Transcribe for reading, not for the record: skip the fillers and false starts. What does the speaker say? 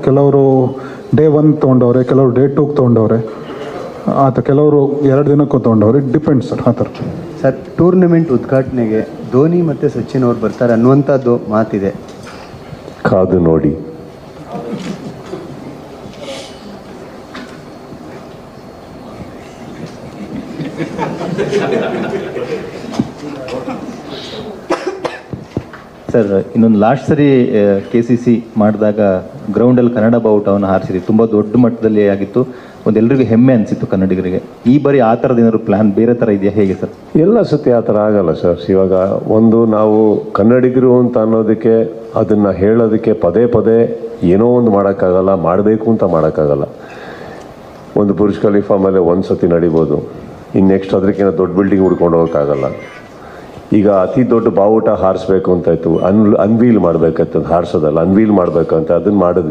ಕೆಲವರು ಡೇ 1 ತೊಗೊಂಡವ್ರೆ, ಕೆಲವರು ಡೇ 2 ತೊಗೊಂಡವ್ರೆ, ಕೆಲವರು 2 ದಿನಕ್ಕೂ ತೊಗೊಂಡವ್ರೆ. ಡಿಪೆಂಡ್ ಸರ್ ಆ ಥರ. ಸರ್, ಟೂರ್ನಮೆಂಟ್ ಉದ್ಘಾಟನೆಗೆ ಧೋನಿ ಮತ್ತು ಸಚಿನ್ ಅವ್ರು ಬರ್ತಾರೆ ಅನ್ನುವಂಥದ್ದು ಮಾತಿದೆ. ಕಾದು ನೋಡಿ. ಸರ್, ಇನ್ನೊಂದು ಲಾಸ್ಟ್ ಸರಿ KCC ಮಾಡಿದಾಗ ಗ್ರೌಂಡಲ್ಲಿ ಕನ್ನಡ ಬಾವುಟವನ್ನು ಹಾರಿಸಿದ್ವಿ. ತುಂಬ ದೊಡ್ಡ ಮಟ್ಟದಲ್ಲಿ ಆಗಿತ್ತು. ಎಲ್ಲರಿಗೂ ಹೆಮ್ಮೆ ಅನಿಸಿತ್ತು ಕನ್ನಡಿಗರಿಗೆ. ಈ ಬಾರಿ ಆ ಥರದ ಏನಾದ್ರು ಪ್ಲ್ಯಾನ್ ಬೇರೆ ಥರ ಇದೆಯಾ, ಹೇಗೆ ಸರ್? ಎಲ್ಲ ಸತಿ ಆ ಥರ ಆಗಲ್ಲ ಸರ್. ಇವಾಗ ನಾವು ಕನ್ನಡಿಗರು ಅಂತ ಅನ್ನೋದಕ್ಕೆ, ಅದನ್ನು ಹೇಳೋದಕ್ಕೆ ಪದೇ ಪದೇ ಏನೋ ಒಂದು ಮಾಡೋಕ್ಕಾಗಲ್ಲ, ಮಾಡಬೇಕು ಅಂತ ಮಾಡೋಕ್ಕಾಗಲ್ಲ. ಒಂದು ಬುರ್ಜ್ ಖಲೀಫಾ ಮೇಲೆ ಒಂದು ಸತಿ ನಡಿಬೋದು, ಇನ್ನು ನೆಕ್ಸ್ಟ್ ಅದಕ್ಕಿಂತ ದೊಡ್ಡ ಬಿಲ್ಡಿಂಗ್ ಹುಡ್ಕೊಂಡು ಹೋಗೋಕ್ಕಾಗಲ್ಲ. ಈಗ ಅತಿ ದೊಡ್ಡ ಬಾವುಟ ಹಾರಿಸ್ಬೇಕು ಅಂತಾಯಿತು, ಅನ್ವೀಲ್ ಮಾಡಬೇಕಾಯ್ತು, ಹಾರಿಸೋದಲ್ಲ ಅನ್ವೀಲ್ ಮಾಡಬೇಕಂತ ಅದನ್ನು ಮಾಡಿದ್ವಿ.